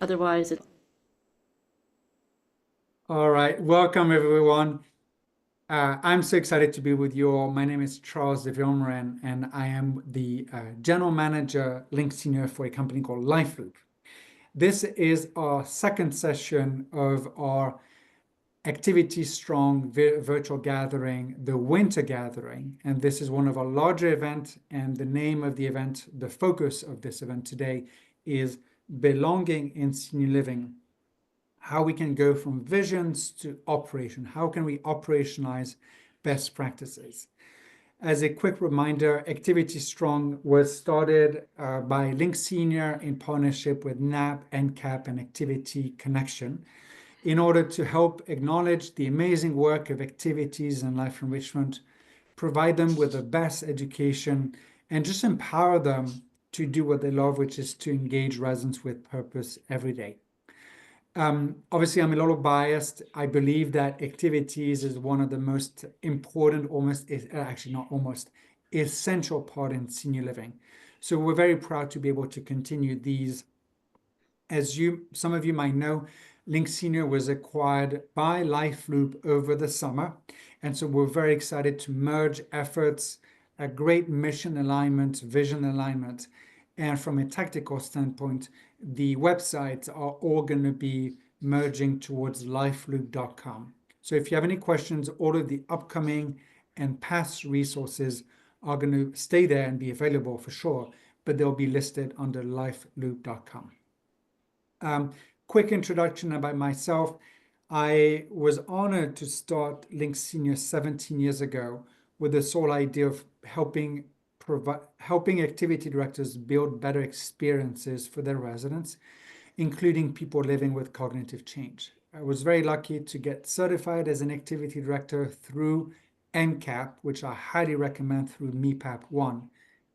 Otherwise, All right, welcome everyone. I'm so excited to be with you all. My name is Charles de Vilmorin, and I am the General Manager, Link Senior for a company called LifeLoop. This is our second session of our Activity Strong virtual gathering, the Winter Gathering. And this is one of our larger events, and the name of the event, the focus of this event today is Belonging in Senior Living. How we can go from visions to operation. How can we operationalize best practices? As a quick reminder, Activity Strong was started by Link Senior in partnership with NAP, NCAP, and Activity Connection in order to help acknowledge the amazing work of activities and life enrichment, provide them with the best education, and just empower them to do what they love, which is to engage residents with purpose every day. Obviously, I'm a little biased. I believe that activities is one of the most important, actually not almost, essential part in senior living. So we're very proud to be able to continue these. As some of you might know, Link Senior was acquired by LifeLoop over the summer. And so we're very excited to merge efforts, a great mission alignment, vision alignment. And from a tactical standpoint, the websites are all going to be merging towards lifeloop.com. So if you have any questions, all of the upcoming and past resources are going to stay there and be available for sure, but they'll be listed under lifeloop.com. Quick introduction about myself. I was honored to start Link Senior 17 years ago with the sole idea of helping activity directors build better experiences for their residents, including people living with cognitive change. I was very lucky to get certified as an activity director through NCAP, which I highly recommend through MEPAP 1.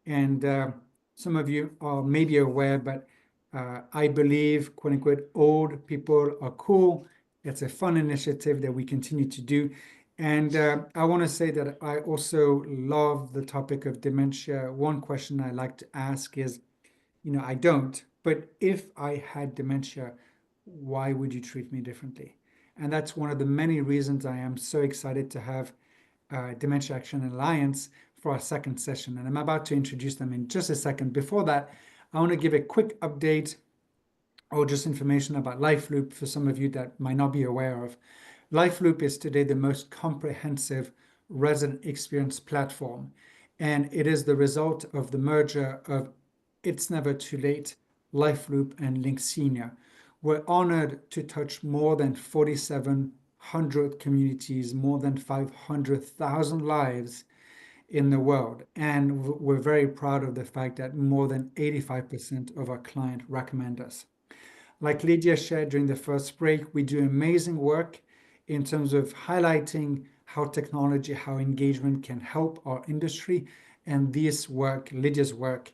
And some of you are maybe aware, but I believe, quote unquote, old people are cool. It's a fun initiative that we continue to do. And I want to say that I also love the topic of dementia. One question I like to ask is, I don't, but if I had dementia, why would you treat me differently? And that's one of the many reasons I am so excited to have Dementia Action Alliance for our second session. And I'm about to introduce them in just a second. Before that, I want to give a quick update or just information about LifeLoop for some of you that might not be aware of. LifeLoop is today the most comprehensive resident experience platform, and it is the result of the merger of It's Never Too Late, LifeLoop, and Link Senior. We're honored to touch more than 4,700 communities, more than 500,000 lives in the world. And we're very proud of the fact that more than 85% of our clients recommend us. Like Lydia shared during the first break, we do amazing work in terms of highlighting how technology, how engagement can help our industry. And this work, Lydia's work,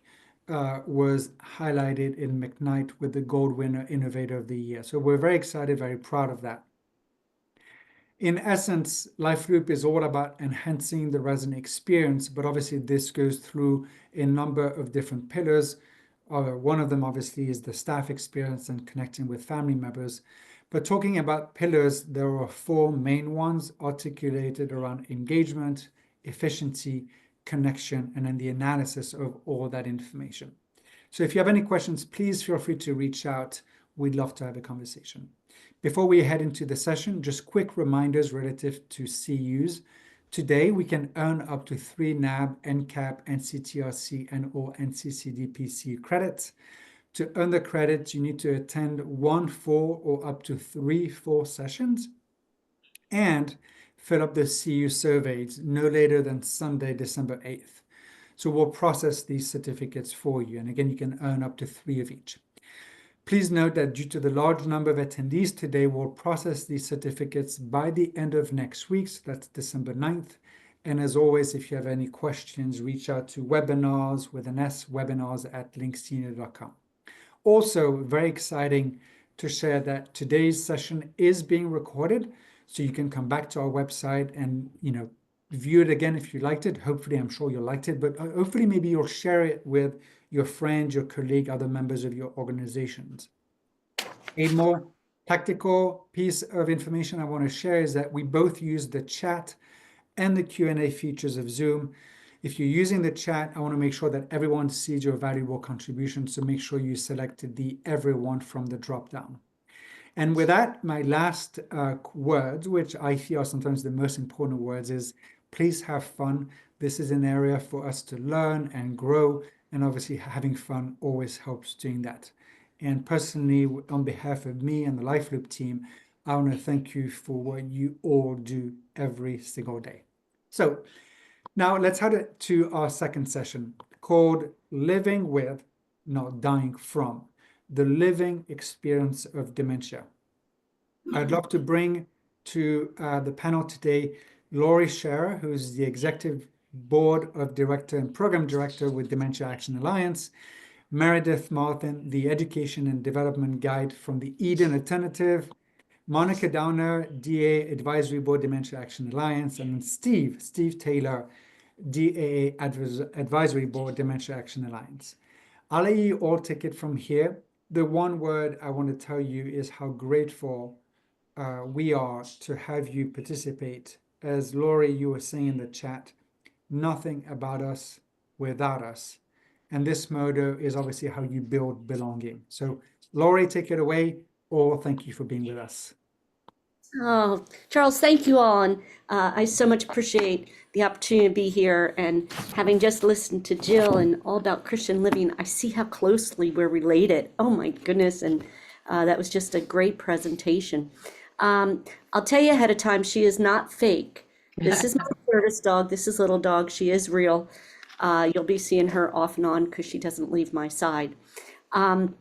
was highlighted in McKnight with the Gold Winner Innovator of the Year. So we're very excited, very proud of that. In essence, LifeLoop is all about enhancing the resident experience, but obviously this goes through a number of different pillars. One of them obviously is the staff experience and connecting with family members. But talking about pillars, there are four main ones articulated around engagement, efficiency, connection, and then the analysis of all that information. So if you have any questions, please feel free to reach out. We'd love to have a conversation. Before we head into the session, just quick reminders relative to CUs. Today, we can earn up to 3 NAB, NCAP, NCTRC, and or NCCDPC credits. To earn the credits, you need to attend 1 full or up to 3 full sessions and fill up the CU surveys no later than Sunday, December 8th. So we'll process these certificates for you. And again, you can earn up to 3 of each. Please note that due to the large number of attendees today, we'll process these certificates by the end of next week. So that's December 9th. And as always, if you have any questions, reach out to webinars with an S, webinars@linksenior.com. Also, very exciting to share that today's session is being recorded. So you can come back to our website and, view it again if you liked it. Hopefully, I'm sure you liked it, but hopefully maybe you'll share it with your friends, your colleague, other members of your organizations. A more tactical piece of information I want to share is that we both use the chat and the Q&A features of Zoom. If you're using the chat, I want to make sure that everyone sees your valuable contribution, so make sure you selected the everyone from the dropdown. And with that, my last words, which I feel are sometimes the most important words, is please have fun. This is an area for us to learn and grow, and obviously having fun always helps doing that. And personally, on behalf of me and the LifeLoop team, I want to thank you for what you all do every single day. So now let's head to our second session called Living With, Not Dying From, the living experience of dementia. I'd love to bring to the panel today Laurie Scherer, who's the Executive Board of Director and Program Director with Dementia Action Alliance, Meredith Martin, the Education and Development Guide from the Eden Alternative, Monica Downer, DA Advisory Board Dementia Action Alliance, and Steve Taylor, DAA Advisory Board Dementia Action Alliance. I'll let you all take it from here. The one word I want to tell you is how grateful we are to have you participate. As Laurie, you were saying in the chat, nothing about us without us. And this motto is obviously how you build belonging. So Laurie, take it away, or thank you for being with us. Oh, Charles, thank you all. And I so much appreciate the opportunity to be here. And having just listened to Jill and All About Christian Living, I see how closely we're related. Oh my goodness. And that was just a great presentation. I'll tell you ahead of time, she is not fake. This is my service dog. This is Little Dog. She is real. You'll be seeing her off and on because she doesn't leave my side. I'm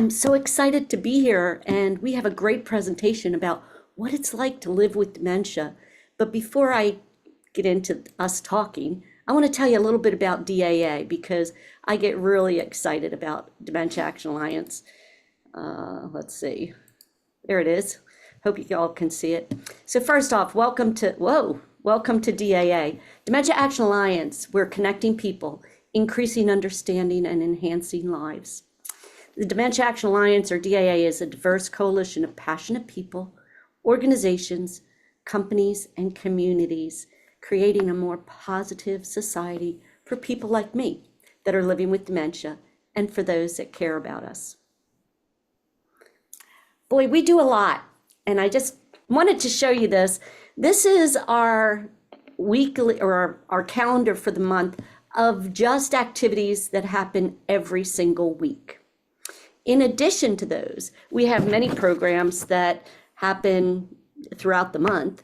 so excited to be here, and we have a great presentation about what it's like to live with dementia. But before I get into us talking, I want to tell you a little bit about DAA because I get really excited about Dementia Action Alliance. Let's see. There it is. Hope you all can see it. So first off, welcome to DAA. Dementia Action Alliance. We're connecting people, increasing understanding, and enhancing lives. The Dementia Action Alliance, or DAA, is a diverse coalition of passionate people, organizations, companies, and communities, creating a more positive society for people like me that are living with dementia and for those that care about us. Boy, we do a lot, and I just wanted to show you this. This is our weekly, or our calendar for the month of just activities that happen every single week. In addition to those, we have many programs that happen throughout the month.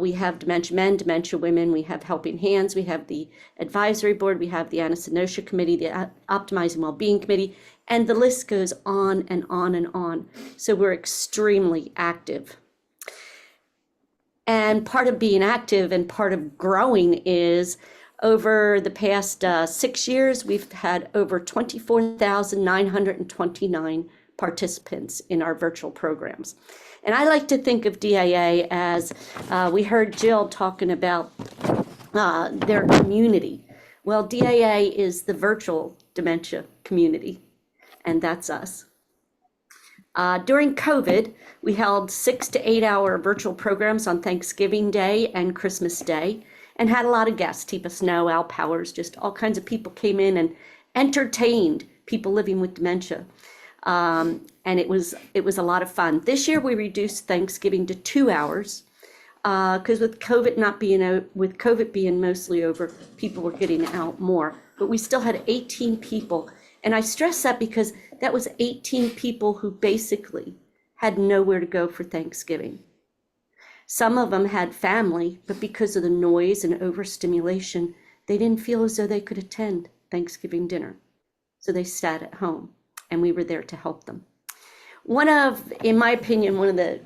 We have Dementia Men, Dementia Women, we have Helping Hands, we have the Advisory Board, we have the Anna Sinosha Committee, the Optimizing Wellbeing Committee, and the list goes on and on and on. So we're extremely active. And part of being active and part of growing is over the past 6 years, we've had over 24,929 participants in our virtual programs. And I like to think of DAA as, we heard Jill talking about their community. Well, DAA is the virtual dementia community, and that's us. During COVID, we held 6 to 8 hour virtual programs on Thanksgiving Day and Christmas Day, and had a lot of guests. Teepa Snow, Al Powers, just all kinds of people came in and entertained people living with dementia. And it was a lot of fun. This year we reduced Thanksgiving to 2 hours because with COVID being mostly over, people were getting out more. But we still had 18 people. And I stress that because that was 18 people who basically had nowhere to go for Thanksgiving. Some of them had family, but because of the noise and overstimulation, they didn't feel as though they could attend Thanksgiving dinner. So they sat at home, and we were there to help them. In my opinion, one of the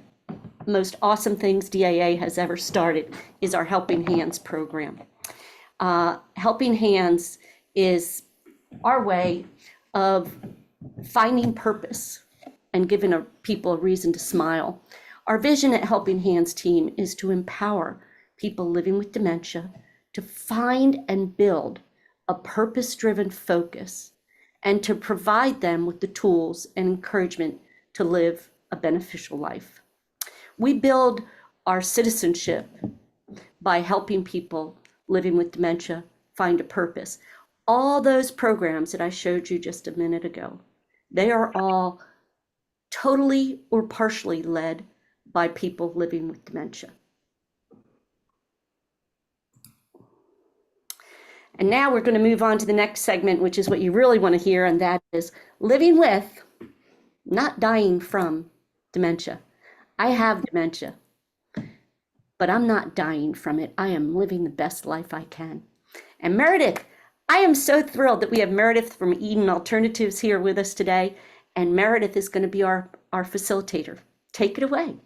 most awesome things DAA has ever started is our Helping Hands program. Helping Hands is our way of finding purpose and giving people a reason to smile. Our vision at Helping Hands team is to empower people living with dementia to find and build a purpose-driven focus and to provide them with the tools and encouragement to live a beneficial life. We build our citizenship by helping people living with dementia find a purpose. All those programs that I showed you just a minute ago, they are all totally or partially led by people living with dementia. And now we're going to move on to the next segment, which is what you really want to hear, and that is living with, not dying from, dementia. I have dementia, but I'm not dying from it. I am living the best life I can. And Meredith, I am so thrilled that we have Meredith from Eden Alternatives here with us today. And Meredith is going to be our facilitator. Take it away.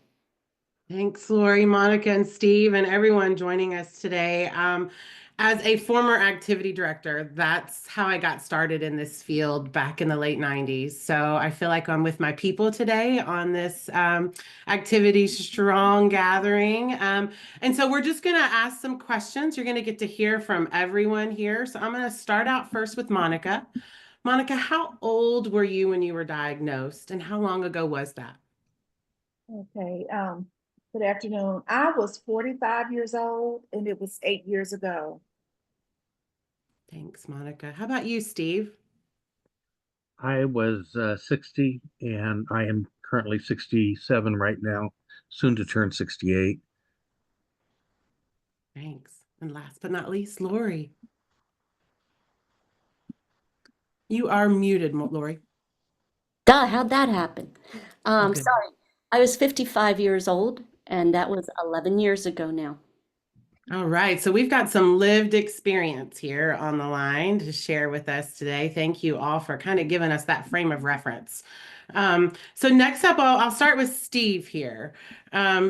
Thanks, Lori, Monica, and Steve, and everyone joining us today. As a former activity director, that's how I got started in this field back in the late 90s. So I feel like I'm with my people today on this Activity Strong gathering. And so we're just going to ask some questions. You're going to get to hear from everyone here. So I'm going to start out first with Monica. Monica, how old were you when you were diagnosed, and how long ago was that? Okay, good afternoon. I was 45 years old and it was 8 years ago. Thanks, Monica. How about you, Steve? I was 60 and I am currently 67 right now, soon to turn 68. Thanks. And last but not least, Lori. You are muted, Lori. Duh, how'd that happen? Okay. Sorry, I was 55 years old, and that was 11 years ago now. All right, so we've got some lived experience here on the line to share with us today. Thank you all for kind of giving us that frame of reference. So next up, I'll start with Steve here.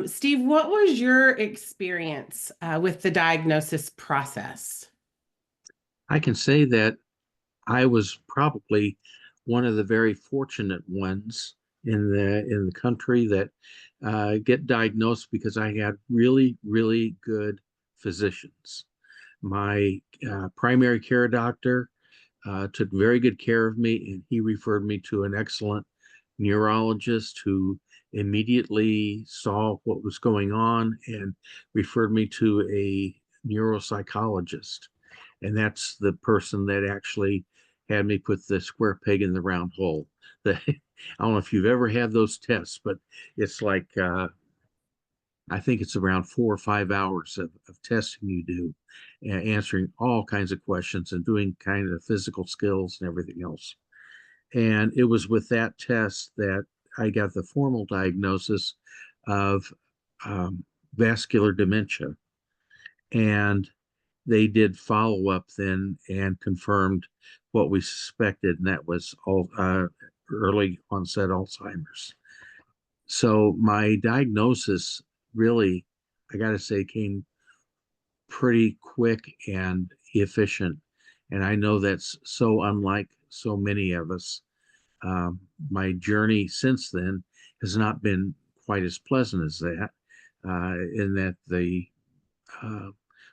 Steve, what was your experience with the diagnosis process? I can say that I was probably one of the very fortunate ones in the country that get diagnosed because I had really, really good physicians. My primary care doctor took very good care of me, and he referred me to an excellent neurologist who immediately saw what was going on and referred me to a neuropsychologist. And that's the person that actually had me put the square peg in the round hole. I don't know if you've ever had those tests, but it's like I think it's around 4 or 5 hours of testing you do, answering all kinds of questions and doing kind of physical skills and everything else. And it was with that test that I got the formal diagnosis of vascular dementia. And they did follow up then and confirmed what we suspected, and that was all early onset Alzheimer's. So my diagnosis really, I got to say, came pretty quick and efficient. And I know that's so unlike so many of us. My journey since then has not been quite as pleasant as that, in that the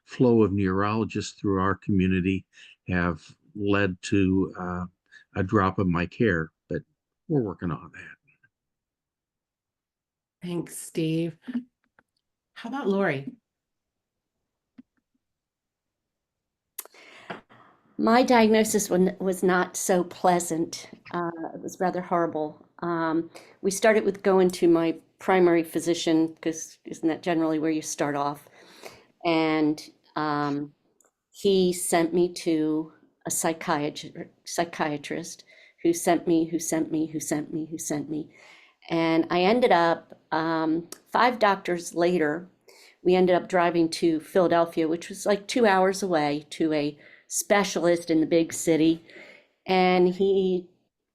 flow of neurologists through our community have led to a drop in my care, but we're working on that. Thanks, Steve. How about Lori? My diagnosis was not so pleasant. It was rather horrible. We started with going to my primary physician, because isn't that generally where you start off? And he sent me to a psychiatrist who sent me. And I ended up, 5 doctors later, we ended up driving to Philadelphia, which was like 2 hours away, to a specialist in the big city. And he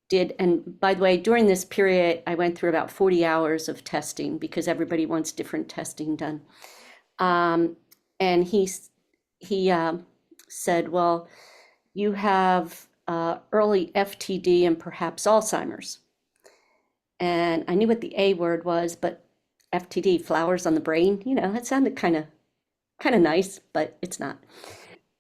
did, and by the way, during this period, I went through about 40 hours of testing because everybody wants different testing done. And he said, well, you have early FTD and perhaps Alzheimer's. And I knew what the A word was, but FTD, flowers on the brain, you know, it sounded kind of nice, but it's not.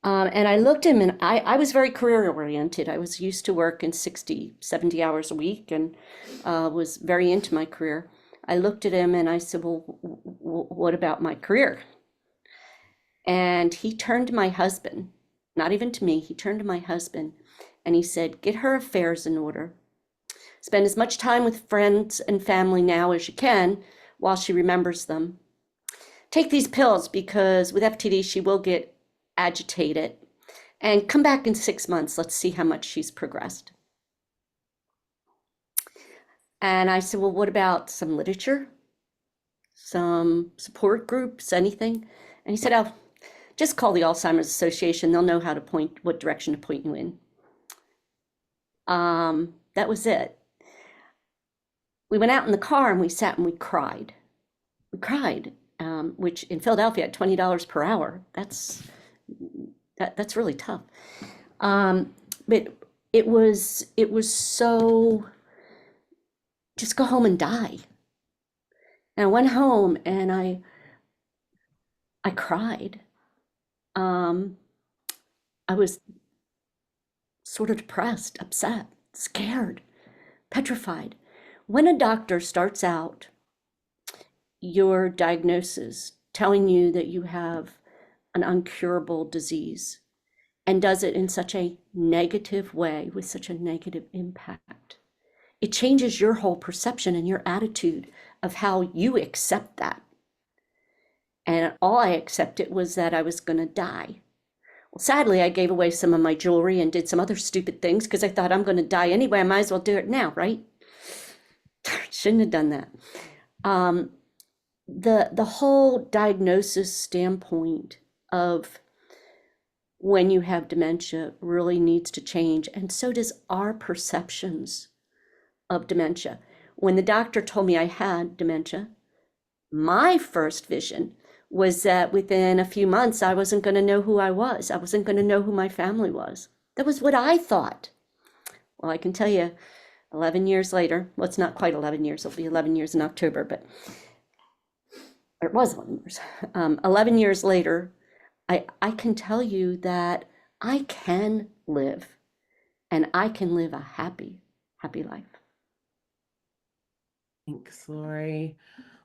And I looked at him and I was very career oriented. I was used to working 60, 70 hours a week and was very into my career. I looked at him and I said, well, what about my career? And he turned to my husband, not even to me, he turned to my husband and he said, get her affairs in order. Spend as much time with friends and family now as you can while she remembers them. Take these pills because with FTD, she will get agitated. And come back in 6 months. Let's see how much she's progressed. And I said, well, what about some literature? Some support groups, anything? And he said, oh, just call the Alzheimer's Association. They'll know how to point, what direction to point you in. That was it. We went out in the car and we sat and we cried. We cried, which in Philadelphia at $20 per hour, that's really tough. But it was so, just go home and die. And I went home and I cried. I was sort of depressed, upset, scared, petrified. When a doctor starts out your diagnosis telling you that you have an uncurable disease and does it in such a negative way with such a negative impact, it changes your whole perception and your attitude of how you accept that. And all I accepted was that I was going to die. Well, sadly, I gave away some of my jewelry and did some other stupid things because I thought I'm going to die anyway. I might as well do it now, right? Shouldn't have done that. The whole diagnosis standpoint of when you have dementia really needs to change, and so does our perceptions of dementia. When the doctor told me I had dementia, my first vision was that within a few months I wasn't going to know who I was. I wasn't going to know who my family was. That was what I thought. Well, I can tell you 11 years later, well, it's not quite 11 years, it'll be 11 years in October, but it was 11 years. 11 years later, I can tell you that I can live, and I can live a happy, happy life. Thanks, Lori.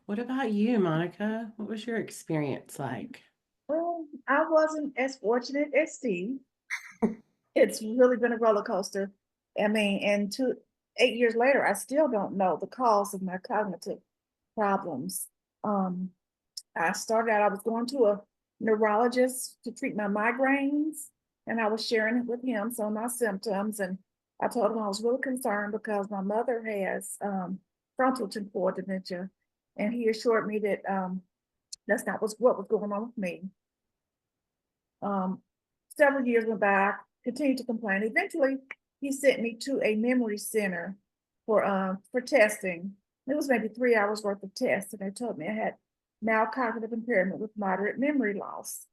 What about you, Monica? What was your experience like? Well, I wasn't as fortunate as Steve. It's really been a roller coaster. I mean, and 8 years later, I still don't know the cause of my cognitive problems. I started out, I was going to a neurologist to treat my migraines, and I was sharing it with him, some of my symptoms, and I told him I was really concerned because my mother has frontal temporal dementia, and he assured me that that's not what was going on with me. Several years went by, continued to complain. Eventually, he sent me to a memory center for testing. It was maybe 3 hours worth of tests, and they told me I had mild cognitive impairment with moderate memory loss.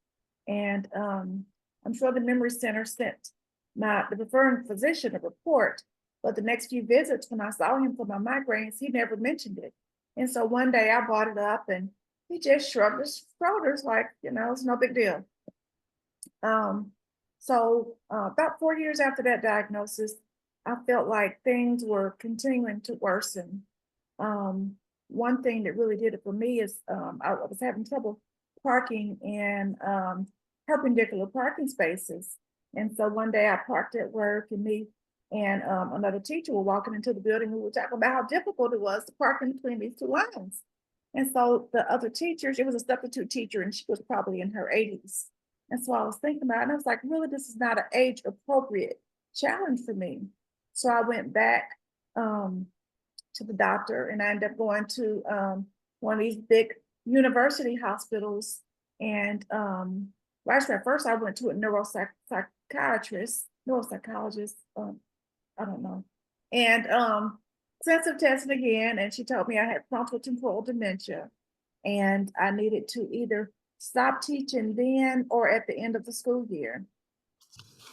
And I'm sure the memory center sent the referring physician a report, but the next few visits when I saw him for my migraines, he never mentioned it. And so one day I brought it up and he just shrugged his shoulders like, it's no big deal. So about 4 years after that diagnosis, I felt like things were continuing to worsen. One thing that really did it for me is I was having trouble parking in perpendicular parking spaces. And so one day I parked at work, and me and another teacher were walking into the building. We were talking about how difficult it was to park in between these two lines. And so the other teachers, it was a substitute teacher, and she was probably in her 80s. And so I was thinking about it, and I was like, really, this is not an age appropriate challenge for me. So I went back to the doctor, and I ended up going to one of these big university hospitals. And actually at first I went to a neuropsychologist, I don't know. And sensitive testing again, and she told me I had frontotemporal dementia, and I needed to either stop teaching then or at the end of the school year.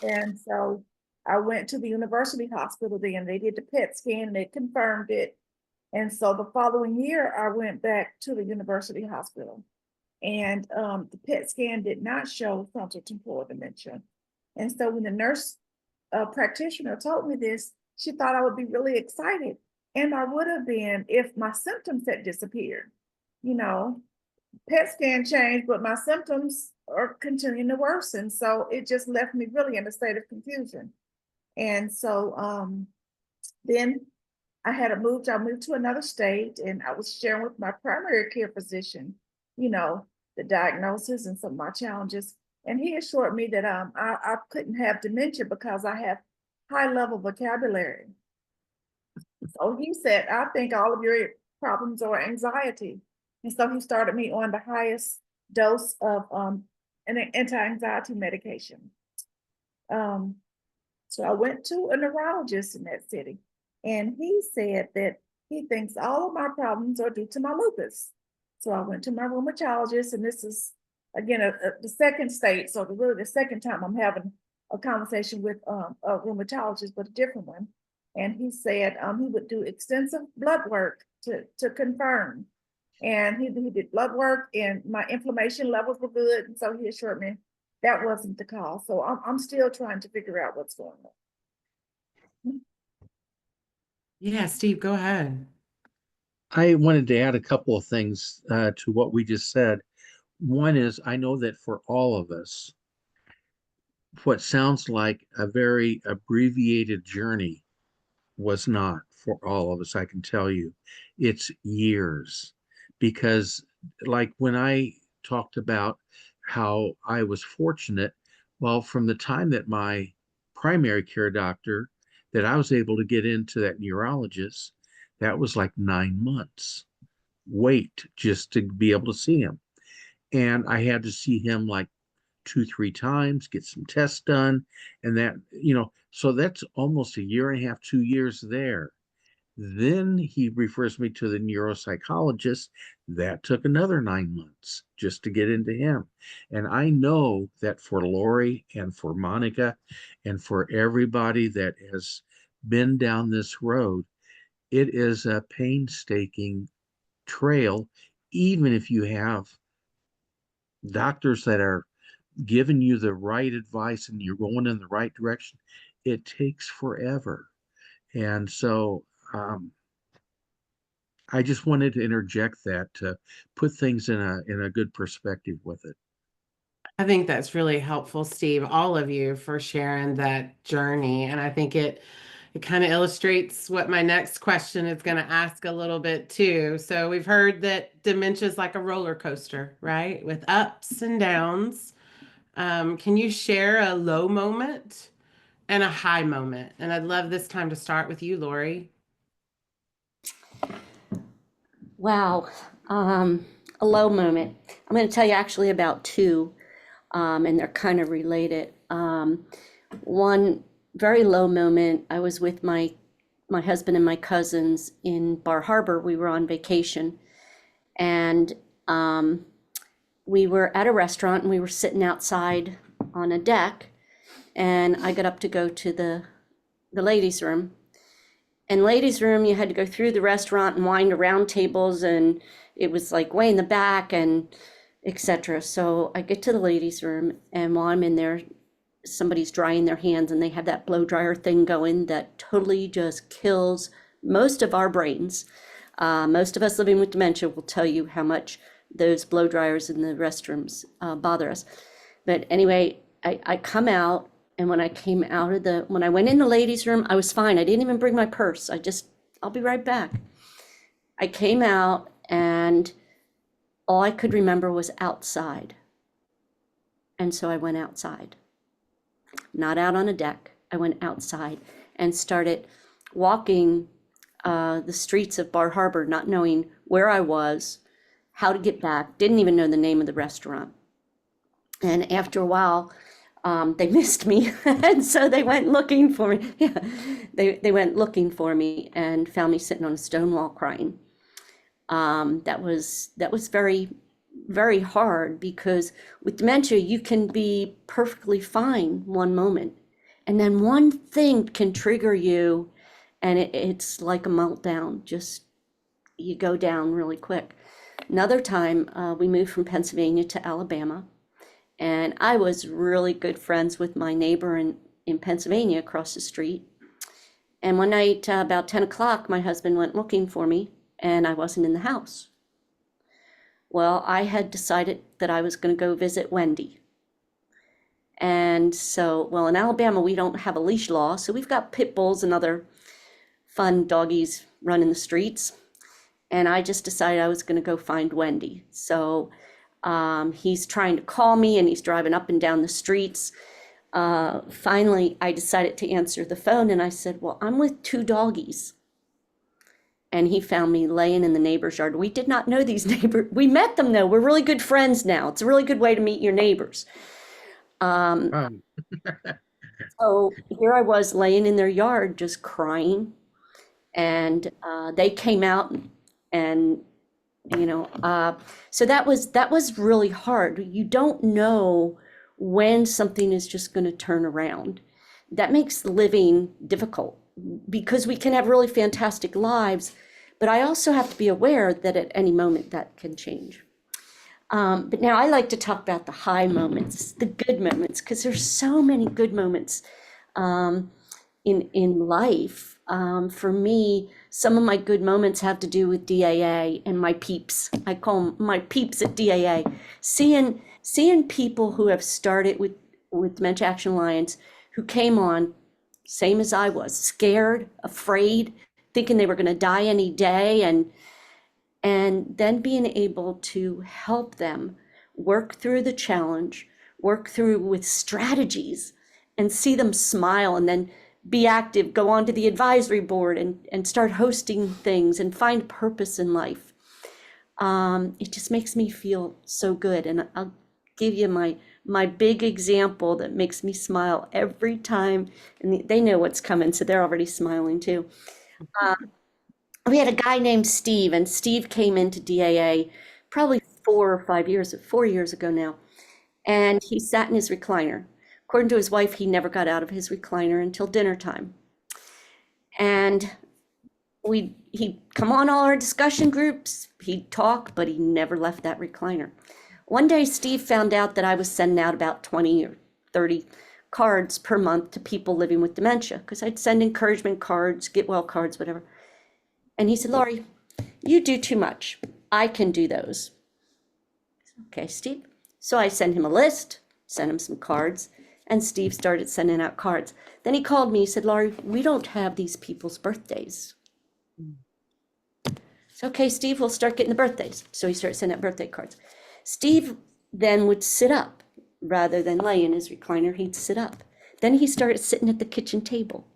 And so I went to the university hospital then. They did the PET scan and they confirmed it. And so the following year, I went back to the university hospital. And the PET scan did not show frontotemporal dementia. And so when the nurse practitioner told me this, she thought I would be really excited. And I would have been if my symptoms had disappeared. You know, PET scan changed, but my symptoms are continuing to worsen. So it just left me really in a state of confusion. And so then I moved to another state, and I was sharing with my primary care physician, the diagnosis and some of my challenges. And he assured me that I couldn't have dementia because I have high level vocabulary. So he said, I think all of your problems are anxiety. And so he started me on the highest dose of an anti-anxiety medication. So I went to a neurologist in that city, and he said that he thinks all of my problems are due to my lupus. So I went to my rheumatologist, and this is, again, the second state. So really the second time I'm having a conversation with a rheumatologist, but a different one. And he said he would do extensive blood work to confirm. And he did blood work, and my inflammation levels were good. And so he assured me that wasn't the cause. So I'm still trying to figure out what's going on. Yeah, Steve, go ahead. I wanted to add a couple of things to what we just said. One is, I know that for all of us, what sounds like a very abbreviated journey was not for all of us. I can tell you, it's years. Because, like when I talked about how I was fortunate, well, from the time that my primary care doctor, that I was able to get into that neurologist, that was like 9 months wait just to be able to see him. And I had to see him like 2, 3 times, get some tests done. And that, so that's almost a year and a half, 2 years there. Then he refers me to the neuropsychologist. That took another 9 months just to get into him. And I know that for Lori and for Monica and for everybody that has been down this road, it is a painstaking trail, even if you have doctors that are giving you the right advice and you're going in the right direction. It takes forever. And so I just wanted to interject that to put things in a good perspective with it. I think that's really helpful, Steve, all of you for sharing that journey. And I think it kind of illustrates what my next question is going to ask a little bit too. So we've heard that dementia is like a roller coaster, right? With ups and downs. Can you share a low moment and a high moment? And I'd love this time to start with you, Lori. Wow, a low moment. I'm going to tell you actually about two, and they're kind of related. One very low moment, I was with my husband and my cousins in Bar Harbor. We were on vacation, and we were at a restaurant, and we were sitting outside on a deck, and I got up to go to the ladies' room. And ladies' room, you had to go through the restaurant and wind around tables, and it was like way in the back and etc. So I get to the ladies' room, and while I'm in there, somebody's drying their hands, and they have that blow dryer thing going that totally just kills most of our brains. Most of us living with dementia will tell you how much those blow dryers in the restrooms bother us. But anyway, I come out. And when I came out of when I went in the ladies' room, I was fine. I didn't even bring my purse. I'll be right back. I came out, and all I could remember was outside. And so I went outside, not out on a deck. I went outside and started walking the streets of Bar Harbor, not knowing where I was, how to get back, didn't even know the name of the restaurant. And after a while, they missed me, and so they went looking for me. Yeah, they went looking for me and found me sitting on a stone wall crying. That was very, very hard, because with dementia, you can be perfectly fine one moment, and then one thing can trigger you, and it's like a meltdown. Just you go down really quick. Another time, we moved from Pennsylvania to Alabama, and I was really good friends with my neighbor in Pennsylvania across the street. And one night, about 10 o'clock, my husband went looking for me, and I wasn't in the house. Well, I had decided that I was going to go visit Wendy. And so, well, in Alabama, we don't have a leash law, so we've got pit bulls and other fun doggies running the streets. And I just decided I was going to go find Wendy. So he's trying to call me and he's driving up and down the streets. Finally, I decided to answer the phone and I said, well, I'm with two doggies. And he found me laying in the neighbor's yard. We did not know these neighbors. We met them though. We're really good friends now. It's a really good way to meet your neighbors. Right. So here I was laying in their yard just crying. And they came out and, so that was really hard. You don't know when something is just going to turn around. That makes living difficult because we can have really fantastic lives, but I also have to be aware that at any moment that can change. But now I like to talk about the high moments, the good moments, because there's so many good moments in life. For me, some of my good moments have to do with DAA and my peeps. I call them my peeps at DAA. Seeing people who have started with Dementia Action Alliance, who came on, same as I was, scared, afraid, thinking they were going to die any day, and then being able to help them work through the challenge, work through with strategies, and see them smile and then be active, go on to the advisory board and start hosting things and find purpose in life. It just makes me feel so good. And I'll give you my big example that makes me smile every time. And they know what's coming, so they're already smiling too. We had a guy named Steve, and Steve came into DAA probably 4 years ago now. And he sat in his recliner. According to his wife, he never got out of his recliner until dinner time. And he'd come on all our discussion groups, he'd talk, but he never left that recliner. One day, Steve found out that I was sending out about 20 or 30 cards per month to people living with dementia, because I'd send encouragement cards, get well cards, whatever. And he said, Laurie, you do too much. I can do those. Okay, Steve. So I sent him a list, sent him some cards. And Steve started sending out cards. Then he called me, he said, Laurie, we don't have these people's birthdays. So, okay, Steve, we'll start getting the birthdays. So he started sending out birthday cards. Steve then would sit up rather than lay in his recliner, he'd sit up. Then he started sitting at the kitchen table.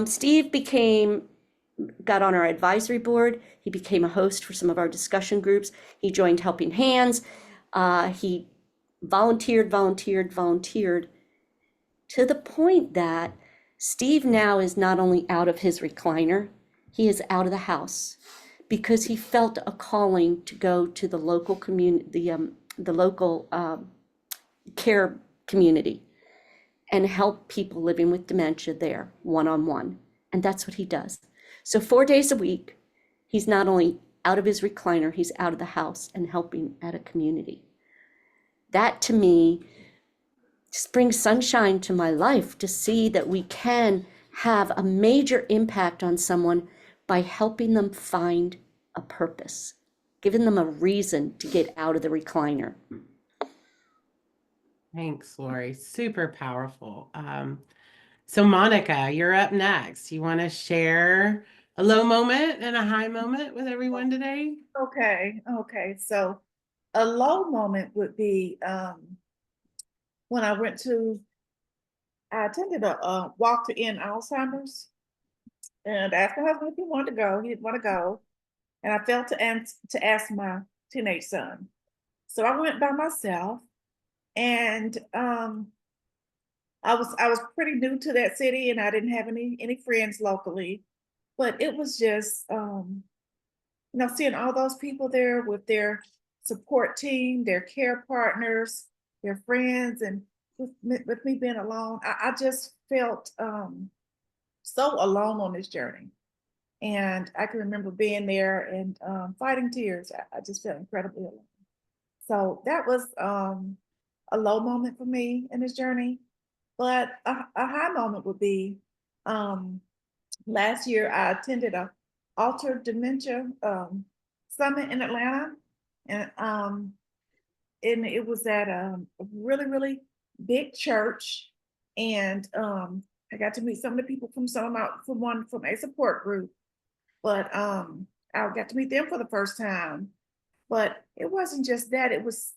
Steve got on our advisory board. He became a host for some of our discussion groups. He joined Helping Hands. He volunteered to the point that Steve now is not only out of his recliner, he is out of the house because he felt a calling to go to the local community, the local care community and help people living with dementia there one-on-one. And that's what he does. So 4 days a week, he's not only out of his recliner, he's out of the house and helping at a community. That to me just brings sunshine to my life to see that we can have a major impact on someone by helping them find a purpose, giving them a reason to get out of the recliner. Thanks, Laurie. Super powerful. So Monica, you're up next. You want to share a low moment and a high moment with everyone today? Okay. So a low moment would be when I attended a walk to end Alzheimer's, and I asked my husband if he wanted to go. He didn't want to go, and I failed to ask my teenage son. So I went by myself, and I was pretty new to that city, and I didn't have any friends locally, but it was just seeing all those people there with their support team, their care partners, their friends, and with me being alone, I just felt so alone on this journey. And I can remember being there and fighting tears. I just felt incredibly alone. So that was a low moment for me in this journey. But a high moment would be last year I attended a Altered Dementia summit in Atlanta. And it was at a really, really big church. And I got to meet some of the people from from a support group. But I got to meet them for the first time. But it wasn't just that, it was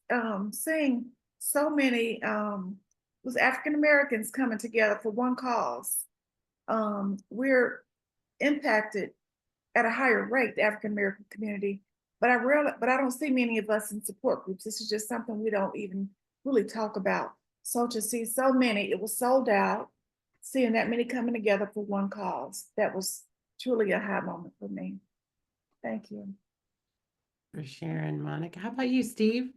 seeing so many it was African Americans coming together for one cause. We're impacted at a higher rate, the African American community, but I don't see many of us in support groups. This is just something we don't even really talk about. So to see so many, it was sold out, seeing that many coming together for one cause, that was truly a high moment for me. Thank you. For sharing, Monica. How about you, Steve?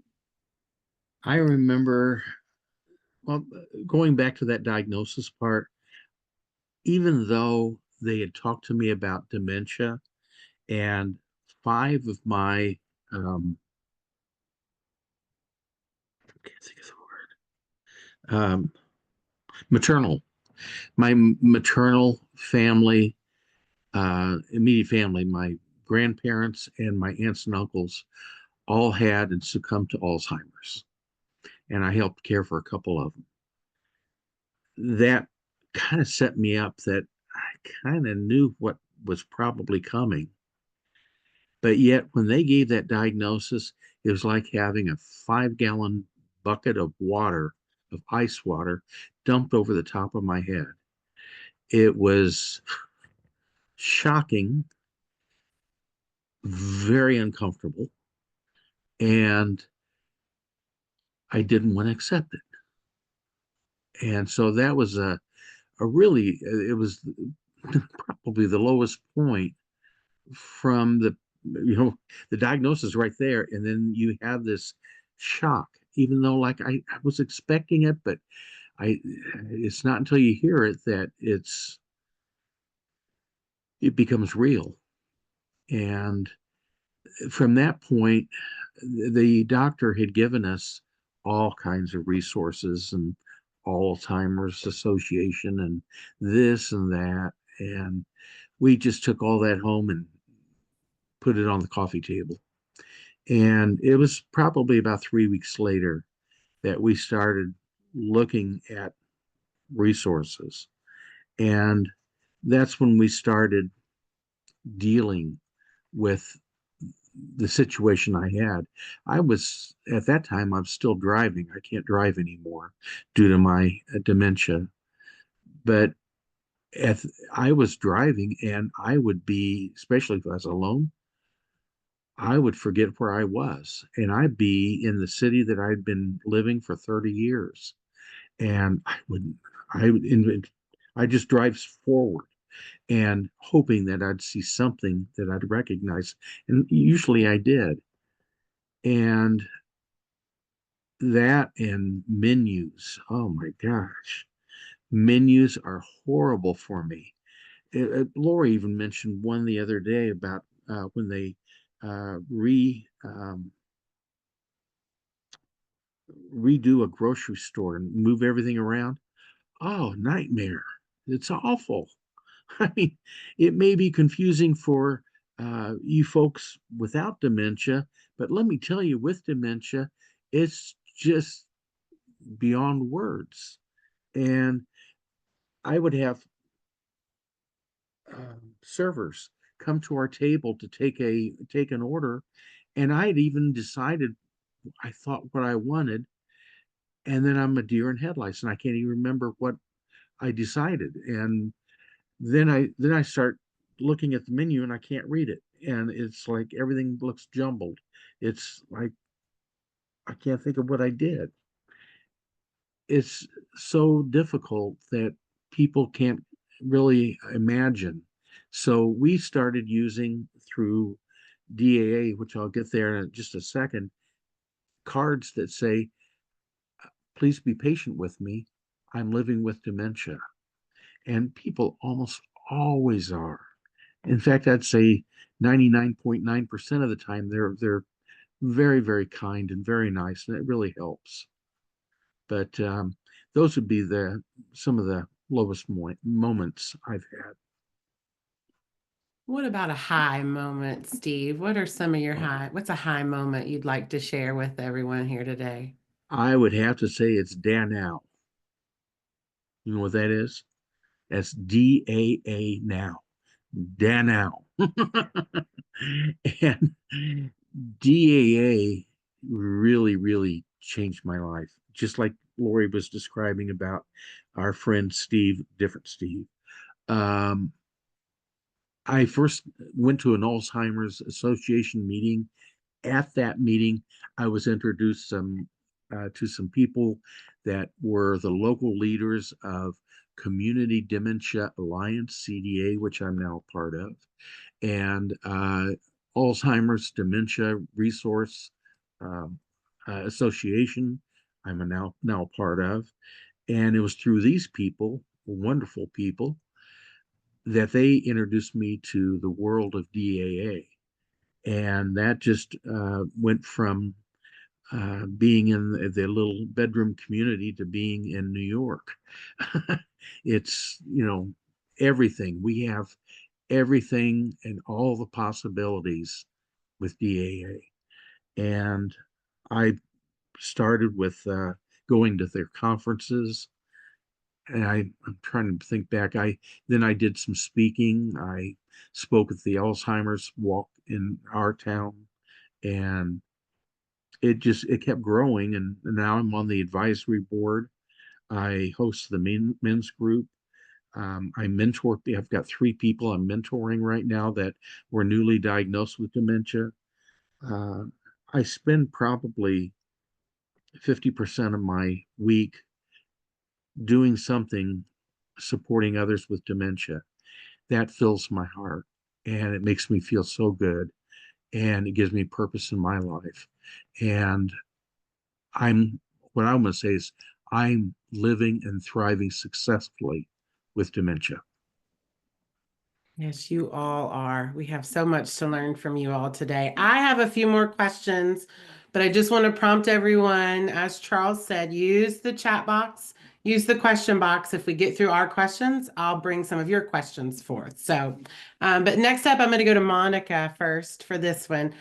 I remember, well, going back to that diagnosis part, even though they had talked to me about dementia, and 5 of my, I can't think of the word, my maternal family, immediate family, my grandparents and my aunts and uncles all had and succumbed to Alzheimer's. And I helped care for a couple of them. That kind of set me up that I kind of knew what was probably coming. But yet, when they gave that diagnosis, it was like having a 5-gallon bucket of water, of ice water, dumped over the top of my head. It was shocking, very uncomfortable, and I didn't want to accept it. And so that was a really, it was probably the lowest point from the diagnosis right there. And then you have this shock, even though like I was expecting it, but it's not until you hear it that it becomes real. And from that point, the doctor had given us all kinds of resources and Alzheimer's Association and this and that. And we just took all that home and put it on the coffee table. And it was probably about 3 weeks later that we started looking at resources. And that's when we started dealing with the situation I had. At that time, I was still driving. I can't drive anymore due to my dementia. But I was driving, and I would be, especially if I was alone, I would forget where I was. And I'd be in the city that I'd been living for 30 years. And I just drive forward and hoping that I'd see something that I'd recognize. And usually I did. And that and menus, oh my gosh, menus are horrible for me. Lori even mentioned one the other day about when they redo a grocery store and move everything around. Oh, nightmare. It's awful. I mean, it may be confusing for you folks without dementia, but let me tell you, with dementia, it's just beyond words. And I would have servers come to our table to take an order, and I had even decided I thought what I wanted, and then I'm a deer in headlights, and I can't even remember what I decided. And then I start looking at the menu and I can't read it. And it's like everything looks jumbled. It's like I can't think of what I did. It's so difficult that people can't really imagine. So we started using through DAA, which I'll get there in just a second, cards that say, please be patient with me. I'm living with dementia. And people almost always are. In fact, I'd say 99.9% of the time they're very, very kind and very nice, and it really helps. But those would be some of the lowest moments I've had. What about a high moment, Steve? What are some of your what's a high moment you'd like to share with everyone here today? I would have to say it's DANOW. You know what that is? That's DAA now. DANOW. And DAA really, really changed my life. Just like Lori was describing about our friend Steve, different Steve. I first went to an Alzheimer's Association meeting. At that meeting, I was introduced to some people that were the local leaders of Community Dementia Alliance, CDA, which I'm now part of, and Alzheimer's Dementia Resource Association, I'm now part of. And it was through these people, wonderful people, that they introduced me to the world of DAA. And that just went from being in the little bedroom community to being in New York. It's, everything. We have everything and all the possibilities with DAA. And I started with going to their conferences. And I'm trying to think back. Then I did some speaking. I spoke at the Alzheimer's walk in our town, and it kept growing. And now I'm on the advisory board. I host the men's group. I mentor. I've got 3 people I'm mentoring right now that were newly diagnosed with dementia. I spend probably 50% of my week doing something supporting others with dementia. That fills my heart, and it makes me feel so good, and it gives me purpose in my life. And what I'm going to say is I'm living and thriving successfully with dementia. Yes, you all are. We have so much to learn from you all today. I have a few more questions, but I just want to prompt everyone, as Charles said, use the chat box, use the question box. If we get through our questions, I'll bring some of your questions forth. So, but next up, I'm going to go to Monica first for this one.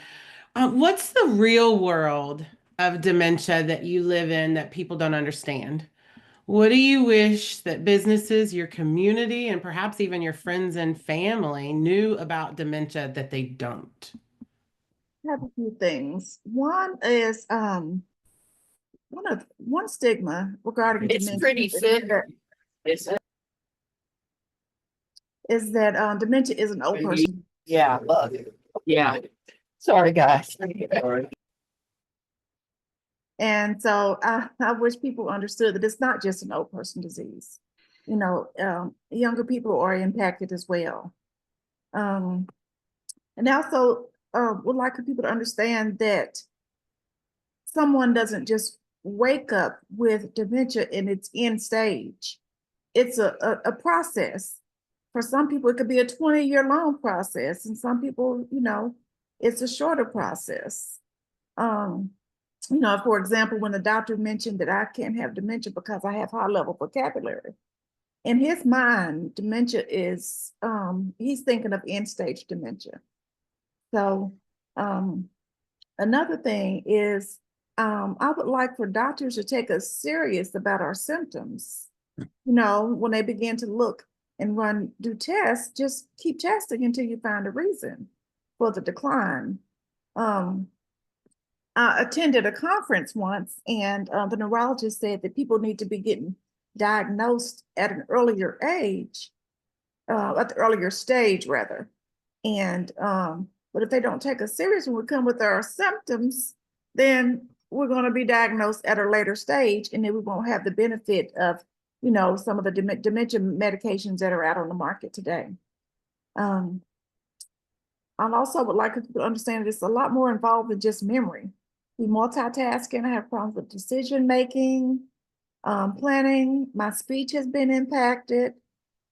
What's the real world of dementia that you live in that people don't understand? What do you wish that businesses, your community, and perhaps even your friends and family knew about dementia that they don't? I have a few things. One is one stigma regarding dementia is that dementia is an old person. Yeah, look. Yeah. Sorry, guys. And so I wish people understood that it's not just an old person disease. Younger people are impacted as well. And also would like for people to understand that someone doesn't just wake up with dementia in its end stage. It's a process. For some people, it could be a 20-year-long process. And some people, it's a shorter process. For example, when the doctor mentioned that I can't have dementia because I have high level vocabulary, in his mind, dementia is, he's thinking of end stage dementia. So another thing is, I would like for doctors to take us serious about our symptoms. When they begin to look and do tests, just keep testing until you find a reason for the decline. I attended a conference once, and the neurologist said that people need to be getting diagnosed at an earlier age, at the earlier stage rather. And but if they don't take us serious when we come with our symptoms, then we're going to be diagnosed at a later stage, and then we won't have the benefit of some of the dementia medications that are out on the market today. I also would like people to understand that it's a lot more involved than just memory. We multitasking. I have problems with decision making, planning. My speech has been impacted.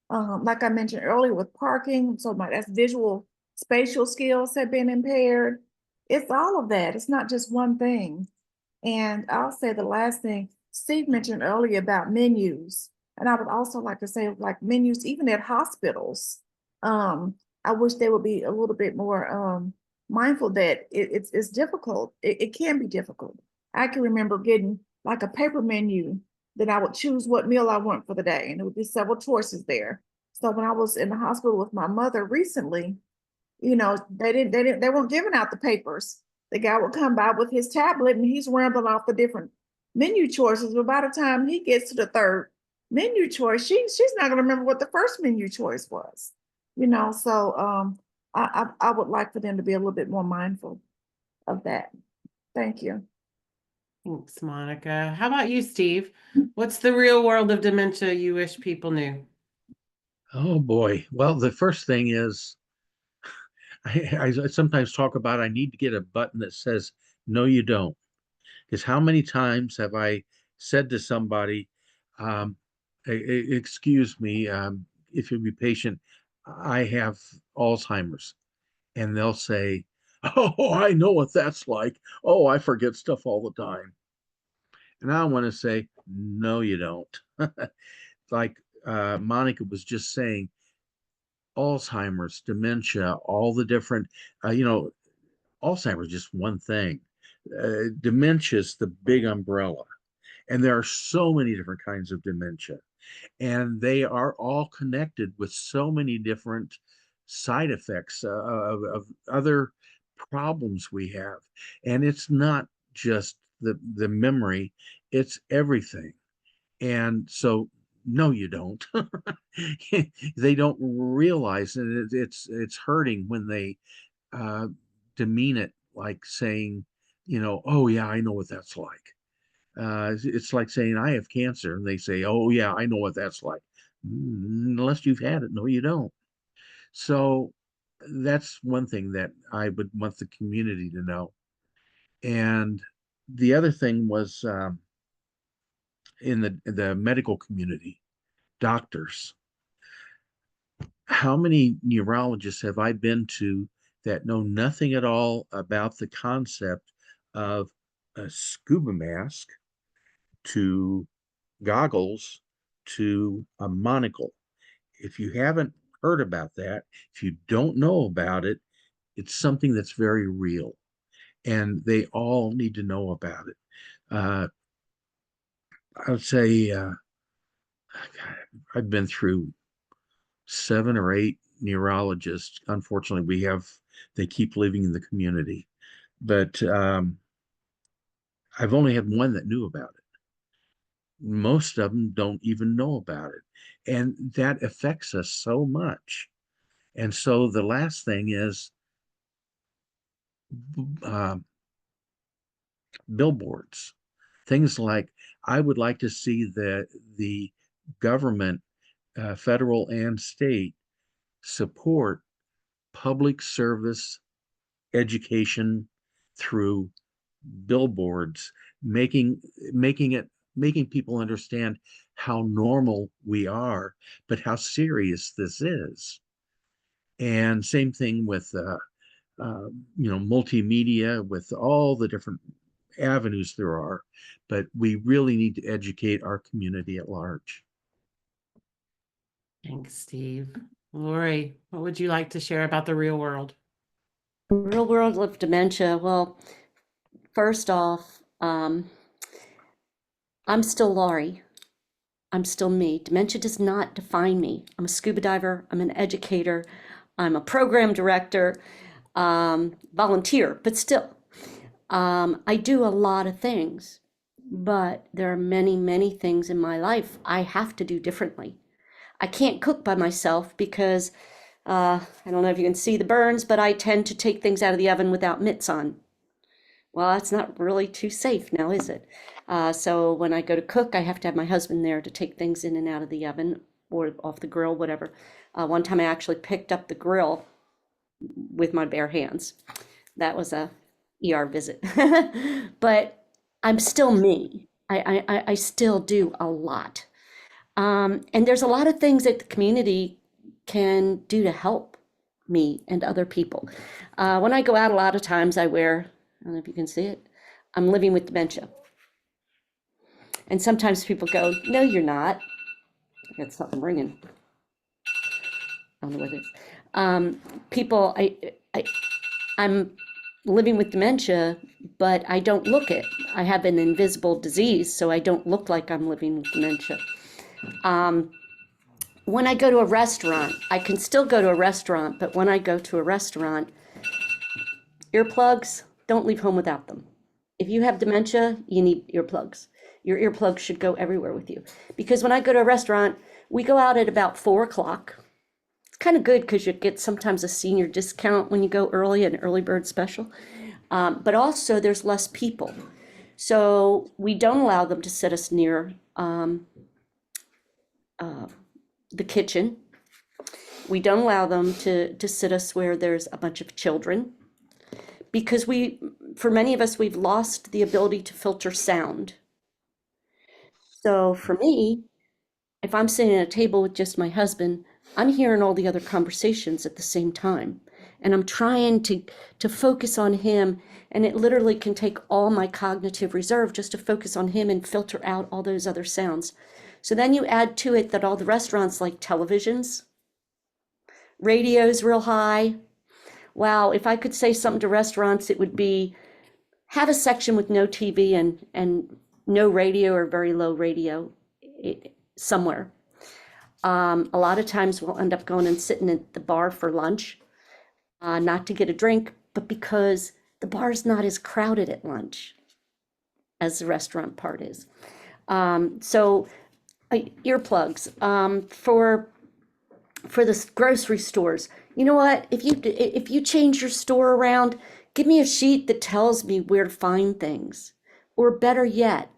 like I mentioned earlier with parking, so that's visual spatial skills have been impaired. It's all of that. It's not just one thing. And I'll say the last thing, Steve mentioned earlier about menus. And I would also like to say like menus, even at hospitals. I wish they would be a little bit more mindful that it's difficult. It can be difficult. I can remember getting like a paper menu that I would choose what meal I want for the day, and there would be several choices there. So when I was in the hospital with my mother recently, they weren't giving out the papers. The guy would come by with his tablet and he's rambling off the different menu choices. But by the time he gets to the third menu choice, she's not gonna remember what the first menu choice was. So I would like for them to be a little bit more mindful of that. Thank you. Thanks, Monica. How about you, Steve? What's the real world of dementia you wish people knew? Oh boy. Well, the first thing is I sometimes talk about I need to get a button that says, no, you don't. Because how many times have I said to somebody, excuse me, if you'll be patient, I have Alzheimer's. And they'll say, oh, I know what that's like. Oh, I forget stuff all the time. And I want to say, no, you don't. Like Monica was just saying, Alzheimer's, dementia, all the different, Alzheimer's is just one thing. Dementia is the big umbrella. And there are so many different kinds of dementia. And they are all connected with so many different side effects of other problems we have. And it's not just the memory, it's everything. And so, no, you don't. They don't realize, and it's hurting when they demean it, like saying, oh yeah, I know what that's like. It's like saying I have cancer, and they say, oh yeah, I know what that's like. Unless you've had it, no, you don't. So that's one thing that I would want the community to know. And the other thing was in the medical community, doctors. How many neurologists have I been to that know nothing at all about the concept of a scuba mask to goggles to a monocle? If you haven't heard about that, if you don't know about it, it's something that's very real, and they all need to know about it. I would say I've been through 7 or 8 neurologists. Unfortunately, they keep living in the community, but I've only had one that knew about it. Most of them don't even know about it, and that affects us so much. And so the last thing is billboards, things like, I would like to see the government, federal and state, support public service education through billboards, making people understand how normal we are, but how serious this is. And same thing with multimedia, with all the different avenues there are, but we really need to educate our community at large. Thanks, Steve. Lori, what would you like to share about the real world? Real world of dementia. Well, first off, I'm still Laurie. I'm still me. Dementia does not define me. I'm a scuba diver. I'm an educator. I'm a program director, volunteer, but still, I do a lot of things, but there are many, many things in my life I have to do differently. I can't cook by myself because I don't know if you can see the burns, but I tend to take things out of the oven without mitts on. Well, that's not really too safe now, is it? So when I go to cook, I have to have my husband there to take things in and out of the oven or off the grill, whatever. One time I actually picked up the grill with my bare hands. That was a ER visit. But I'm still me. I still do a lot. And there's a lot of things that the community can do to help me and other people. When I go out, a lot of times I wear, I don't know if you can see it, I'm living with dementia. And sometimes people go, no, you're not. I got something ringing. I don't know what it is. People, I'm living with dementia, but I don't look it. I have an invisible disease, so I don't look like I'm living with dementia. When I go to a restaurant, I can still go to a restaurant, but when I go to a restaurant, earplugs, don't leave home without them. If you have dementia, you need earplugs. Your earplugs should go everywhere with you. Because when I go to a restaurant, we go out at about 4 o'clock. It's kind of good because you get sometimes a senior discount when you go early, an early bird special. But also there's less people. So we don't allow them to sit us near the kitchen. We don't allow them to sit us where there's a bunch of children. Because for many of us, we've lost the ability to filter sound. So for me, if I'm sitting at a table with just my husband, I'm hearing all the other conversations at the same time. And I'm trying to focus on him. And it literally can take all my cognitive reserve just to focus on him and filter out all those other sounds. So then you add to it that all the restaurants like televisions, radio's real high. Wow, if I could say something to restaurants, it would be have a section with no TV and no radio or very low radio somewhere. A lot of times we'll end up going and sitting at the bar for lunch, not to get a drink, but because the bar's not as crowded at lunch as the restaurant part is. So earplugs for the grocery stores. You know what? If you change your store around, give me a sheet that tells me where to find things. Or better yet,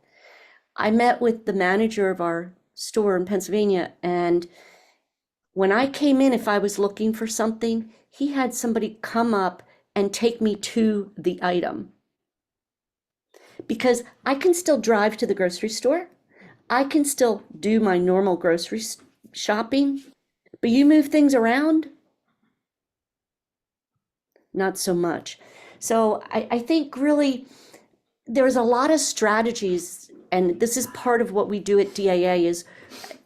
I met with the manager of our store in Pennsylvania, and when I came in, if I was looking for something, he had somebody come up and take me to the item. Because I can still drive to the grocery store. I can still do my normal grocery shopping, but you move things around, not so much. So I think really there's a lot of strategies, and this is part of what we do at DAA is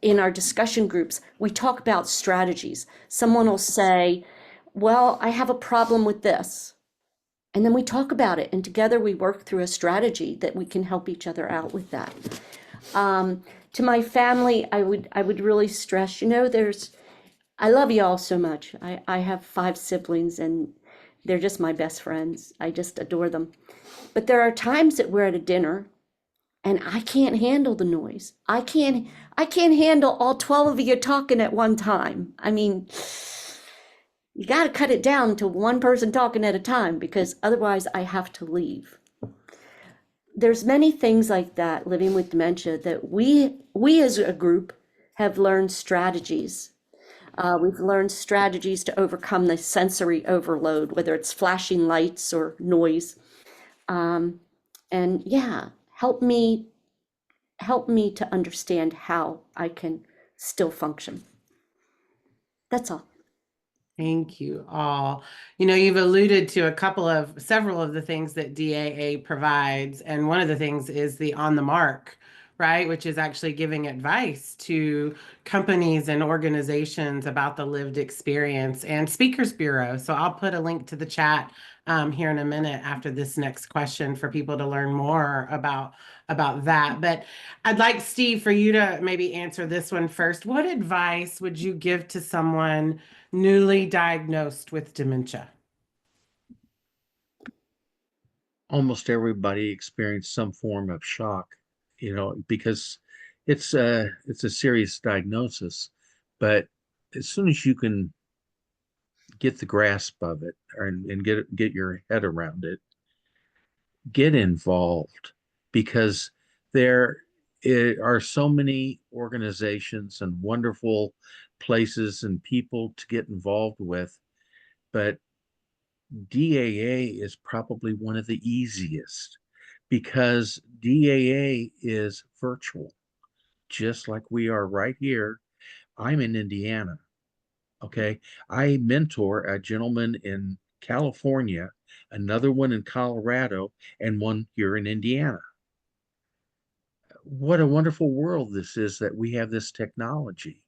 in our discussion groups, we talk about strategies. Someone will say, well, I have a problem with this. And then we talk about it, and together we work through a strategy that we can help each other out with that. To my family, I would really stress, I love you all so much. I have 5 siblings and they're just my best friends. I just adore them. But there are times that we're at a dinner and I can't handle the noise. I can't handle all 12 of you talking at one time. I mean, you got to cut it down to one person talking at a time because otherwise I have to leave. There's many things like that living with dementia that we as a group have learned strategies. We've learned strategies to overcome the sensory overload, whether it's flashing lights or noise. And yeah, help me to understand how I can still function. That's all. Thank you all. You've alluded to several of the things that DAA provides. And one of the things is the On the Mark, right? Which is actually giving advice to companies and organizations about the lived experience and Speakers Bureau. So I'll put a link to the chat here in a minute after this next question for people to learn more about that. But I'd like, Steve, for you to maybe answer this one first. What advice would you give to someone newly diagnosed with dementia? Almost everybody experienced some form of shock, because it's a serious diagnosis. But as soon as you can get the grasp of it and get your head around it, get involved, because there are so many organizations and wonderful places and people to get involved with, but DAA is probably one of the easiest because DAA is virtual. just like we are right here. I'm in Indiana. Okay. I mentor a gentleman in California, another one in Colorado, and one here in Indiana. What a wonderful world this is that we have this technology.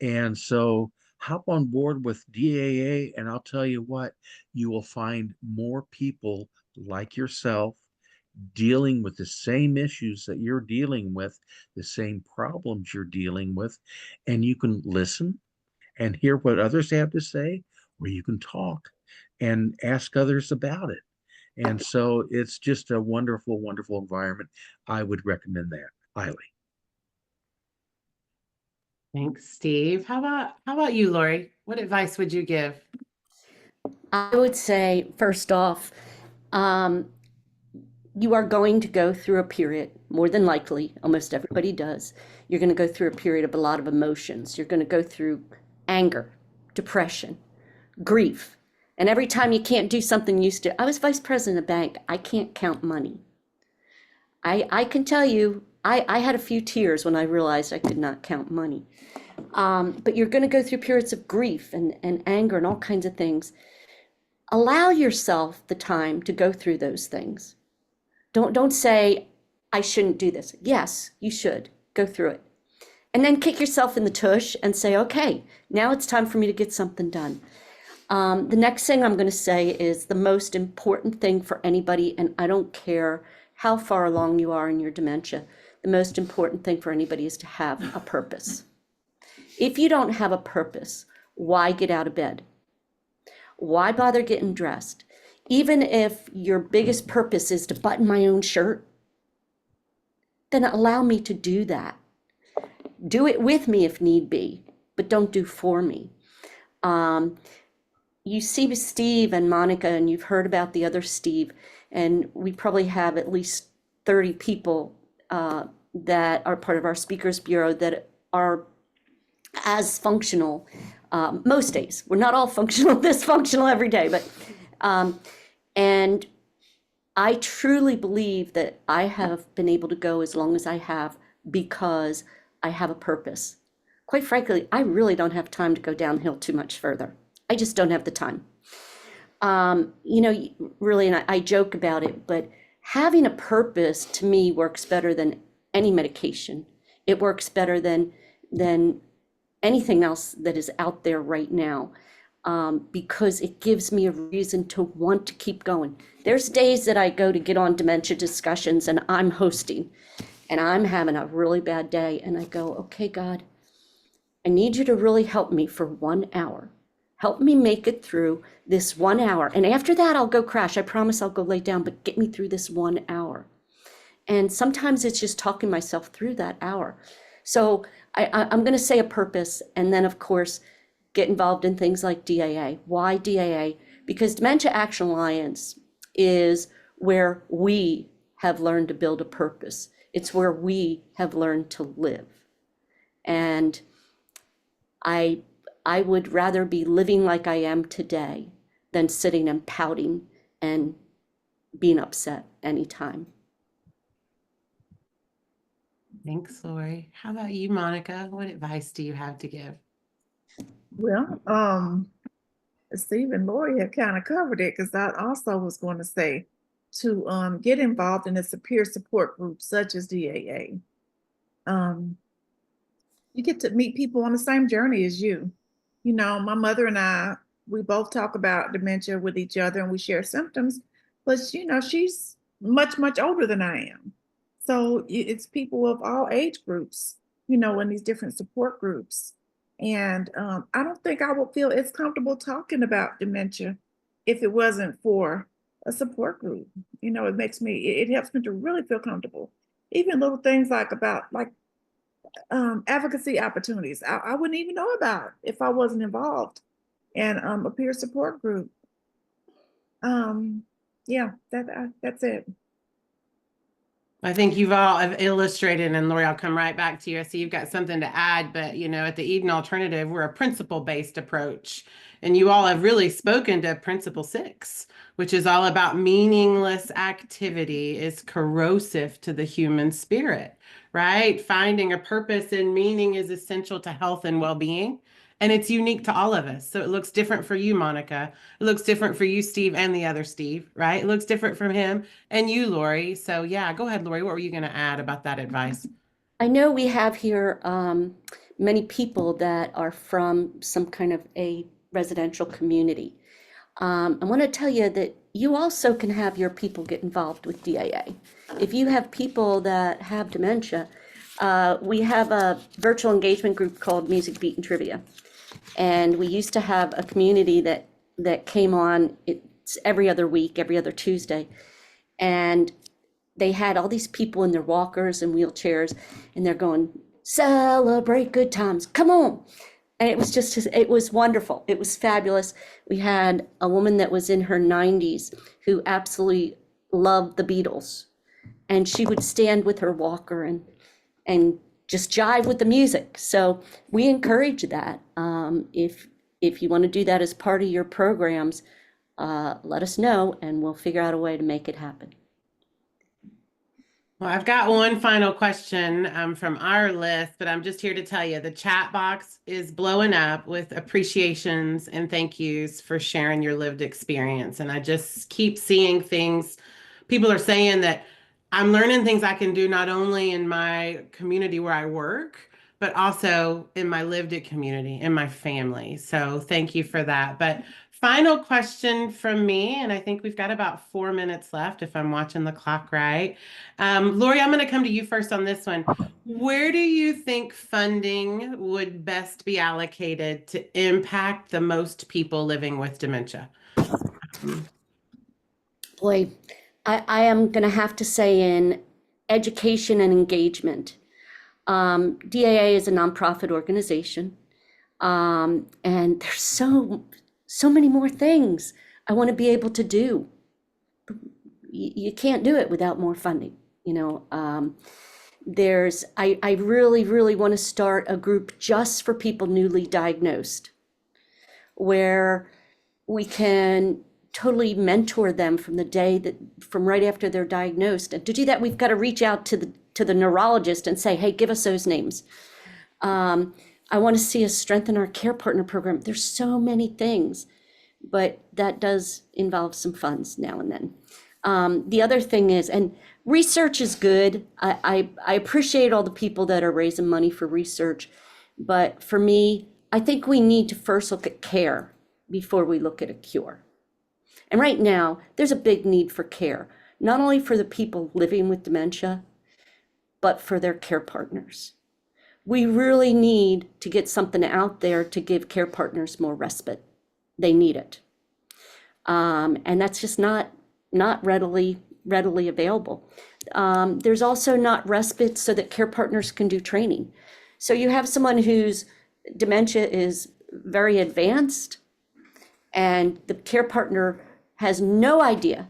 And so hop on board with DAA, and I'll tell you what, you will find more people like yourself dealing with the same issues that you're dealing with, the same problems you're dealing with, and you can listen and hear what others have to say, or you can talk and ask others about it. And so it's just a wonderful, wonderful environment. I would recommend that highly. Thanks, Steve. How about you, Lori? What advice would you give? I would say, first off, you are going to go through a period, more than likely, almost everybody does. You're going to go through a period of a lot of emotions. You're going to go through anger, depression, grief. And every time you can't do something you used to, I was vice president of a bank. I can't count money. I can tell you, I had a few tears when I realized I could not count money. But you're going to go through periods of grief and anger and all kinds of things. Allow yourself the time to go through those things. Don't say, I shouldn't do this. Yes, you should. Go through it. And then kick yourself in the tush and say, okay, now it's time for me to get something done. The next thing I'm going to say is the most important thing for anybody, and I don't care how far along you are in your dementia, the most important thing for anybody is to have a purpose. If you don't have a purpose, why get out of bed? Why bother getting dressed? Even if your biggest purpose is to button my own shirt, then allow me to do that. Do it with me if need be, but don't do for me. You see Steve and Monica, and you've heard about the other Steve, and we probably have at least 30 people that are part of our Speakers Bureau that are as functional most days. We're not all functional, this functional every day, but and I truly believe that I have been able to go as long as I have because I have a purpose. Quite frankly, I really don't have time to go downhill too much further. I just don't have the time. Really, and I joke about it, but having a purpose to me works better than any medication. It works better than anything else that is out there right now. Because it gives me a reason to want to keep going. There's days that I go to get on dementia discussions and I'm hosting and I'm having a really bad day and I go, okay, God, I need you to really help me for 1 hour. Help me make it through this 1 hour. And after that, I'll go crash. I promise I'll go lay down, but get me through this 1 hour. And sometimes it's just talking myself through that hour. So I'm going to say a purpose. And then, of course, get involved in things like DAA. Why DAA? Because Dementia Action Alliance is where we have learned to build a purpose. It's where we have learned to live. And I would rather be living like I am today than sitting and pouting and being upset anytime. Thanks, Lori. How about you, Monica? What advice do you have to give? Well, Steve and Lori have kind of covered it because I also was going to say to get involved in a peer support group such as DAA. You get to meet people on the same journey as you. You know, my mother and I, we both talk about dementia with each other and we share symptoms, but she's much, much older than I am. So it's people of all age groups, in these different support groups. And I don't think I would feel as comfortable talking about dementia if it wasn't for a support group. It helps me to really feel comfortable. Even little things like advocacy opportunities, I wouldn't even know about if I wasn't involved in a peer support group. Yeah, that's it. I think you've all have illustrated, and Lori, I'll come right back to you. I see you've got something to add, but at the Eden Alternative, we're a principle-based approach. And you all have really spoken to Principle 6, which is all about meaningless activity is corrosive to the human spirit, right? Finding a purpose and meaning is essential to health and well-being. And it's unique to all of us. So it looks different for you, Monica. It looks different for you, Steve, and the other Steve, right? It looks different from him and you, Lori. So yeah, go ahead, Lori. What were you going to add about that advice? I know we have here many people that are from some kind of a residential community. I want to tell you that you also can have your people get involved with DAA. If you have people that have dementia, we have a virtual engagement group called Music, Beat, and Trivia. And we used to have a community that came on, it's every other week, every other Tuesday. And they had all these people in their walkers and wheelchairs, and they're going, celebrate good times, come on. And it was just, it was wonderful. It was fabulous. We had a woman that was in her 90s who absolutely loved the Beatles. And she would stand with her walker and just jive with the music. So we encourage that. If you want to do that as part of your programs, let us know and we'll figure out a way to make it happen. Well, I've got one final question from our list, but I'm just here to tell you the chat box is blowing up with appreciations and thank yous for sharing your lived experience. And I just keep seeing things. People are saying that I'm learning things I can do not only in my community where I work, but also in my lived community, in my family. So thank you for that. But final question from me, and I think we've got about 4 minutes left if I'm watching the clock right. Lori, I'm going to come to you first on this one. Where do you think funding would best be allocated to impact the most people living with dementia? Boy, I am going to have to say in education and engagement. DAA is a nonprofit organization, and there's so many more things I want to be able to do. You can't do it without more funding. You know, I really want to start a group just for people newly diagnosed, where we can totally mentor them from right after they're diagnosed. And to do that, we've got to reach out to the neurologist and say, hey, give us those names. I want to see us strengthen our care partner program. There's so many things, but that does involve some funds now and then. The other thing is, and research is good. I appreciate all the people that are raising money for research, but for me, I think we need to first look at care before we look at a cure. And right now, there's a big need for care, not only for the people living with dementia, but for their care partners. We really need to get something out there to give care partners more respite. They need it. And that's just not readily available. There's also not respite so that care partners can do training. So you have someone whose dementia is very advanced and the care partner has no idea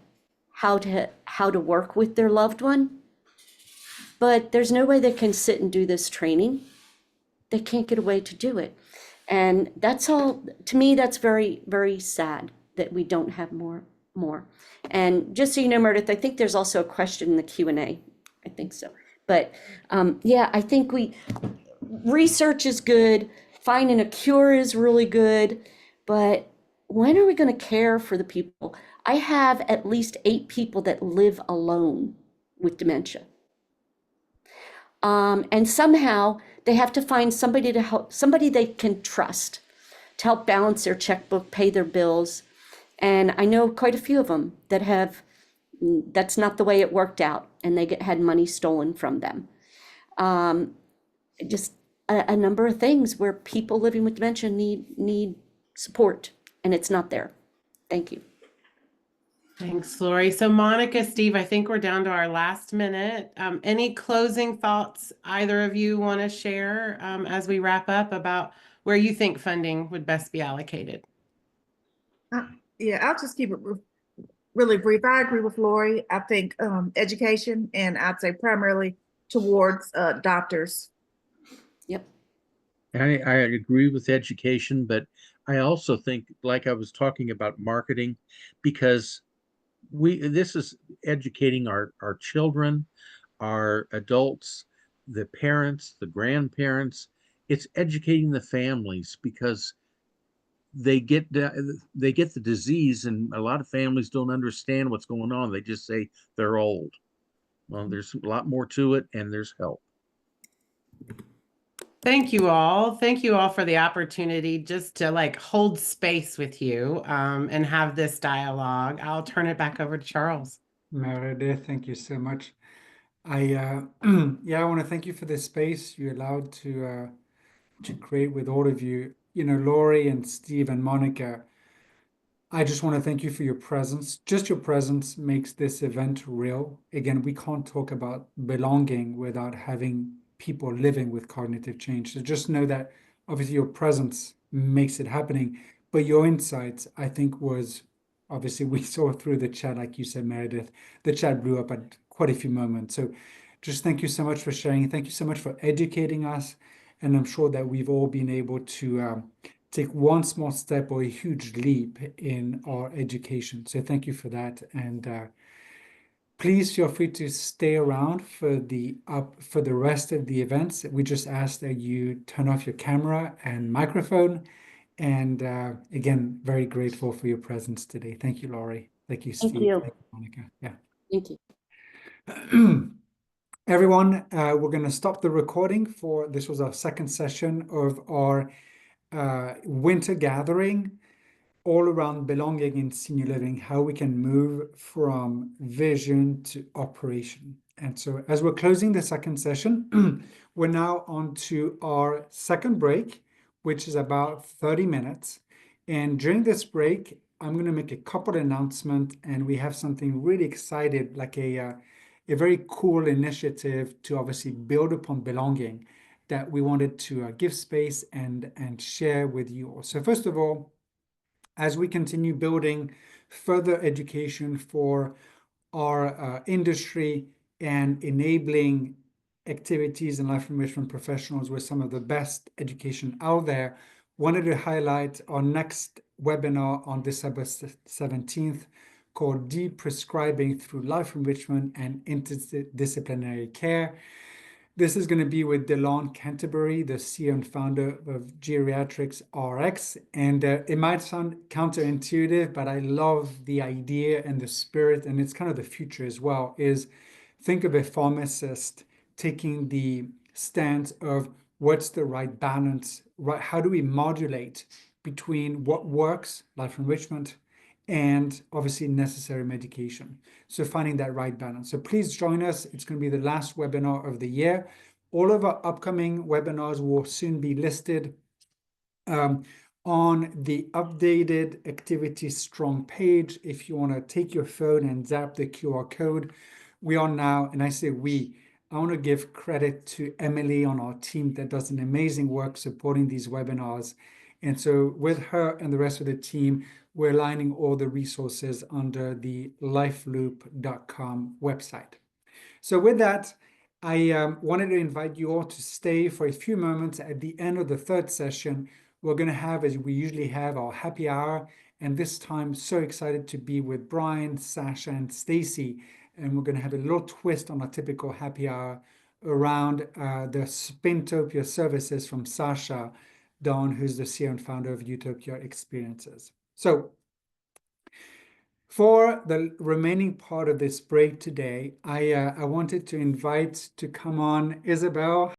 how to work with their loved one, but there's no way they can sit and do this training. They can't get away to do it. And that's all, to me, that's very, very sad that we don't have more. And just so you know, Meredith, I think there's also a question in the Q&A. I think so. But yeah, I think research is good. Finding a cure is really good. But when are we going to care for the people? I have at least 8 people that live alone with dementia. And somehow they have to find somebody to help, somebody they can trust to help balance their checkbook, pay their bills. And I know quite a few of them that that's not the way it worked out, and they had money stolen from them. Just a number of things where people living with dementia need support, and it's not there. Thank you. Thanks, Lori. So Monica, Steve, I think we're down to our last minute. Any closing thoughts either of you want to share as we wrap up about where you think funding would best be allocated? Yeah, I'll just keep it really brief. I agree with Lori. I think education, and I'd say primarily towards doctors. Yep. I agree with education, but I also think, like I was talking about marketing, because this is educating our children, our adults, the parents, the grandparents. It's educating the families because they get the disease, and a lot of families don't understand what's going on. They just say they're old. Well, there's a lot more to it, and there's help. Thank you all. Thank you all for the opportunity just to like hold space with you and have this dialogue. I'll turn it back over to Charles. Meredith, thank you so much. I yeah, I want to thank you for this space you allowed to create with all of you. You know, Lori and Steve and Monica, I just want to thank you for your presence. Just your presence makes this event real. Again, we can't talk about belonging without having people living with cognitive change. So just know that obviously your presence makes it happening, but your insights, I think, was obviously we saw through the chat, like you said, Meredith, the chat blew up at quite a few moments. So just thank you so much for sharing. Thank you so much for educating us. And I'm sure that we've all been able to take one small step or a huge leap in our education. So thank you for that. And please feel free to stay around for the rest of the events. We just ask that you turn off your camera and microphone. And again, very grateful for your presence today. Thank you, Laurie. Thank you, Steve. Thank you. Thank you, Monica. Yeah. Thank you. Everyone, we're going to stop the recording for this was our second session of our winter gathering all around belonging in senior living, how we can move from vision to operation. And so as we're closing the second session, we're now on to our second break, which is about 30 minutes. And during this break, I'm going to make a couple of announcements, and we have something really excited, like a very cool initiative to obviously build upon belonging that we wanted to give space and share with you all. So first of all, as we continue building further education for our industry and enabling activities and life enrichment professionals with some of the best education out there, wanted to highlight our next webinar on December 17th called De-Prescribing Through Life Enrichment and Interdisciplinary Care. This is going to be with Delon Canterbury, the CEO and founder of Geriatrics RX. And it might sound counterintuitive, but I love the idea and the spirit, and it's kind of the future as well, is think of a pharmacist taking the stance of what's the right balance, right? How do we modulate between what works, life enrichment, and obviously necessary medication. So finding that right balance. So please join us. It's going to be the last webinar of the year. All of our upcoming webinars will soon be listed on the updated Activity Strong page. If you want to take your phone and zap the QR code, we are now, and I say we, I want to give credit to Emily on our team that does an amazing work supporting these webinars. And so with her and the rest of the team, we're aligning all the resources under the lifeloop.com website. So with that, I wanted to invite you all to stay for a few moments. At the end of the third session, we're going to have, as we usually have, our happy hour. And this time, so excited to be with Brian, Sasha, and Stacy. And we're going to have a little twist on our typical happy hour around the Spintopia services from Sasha Don, who's the CEO and founder of Utopia Experiences. So for the remaining part of this break today, I wanted to invite to come on Isabel.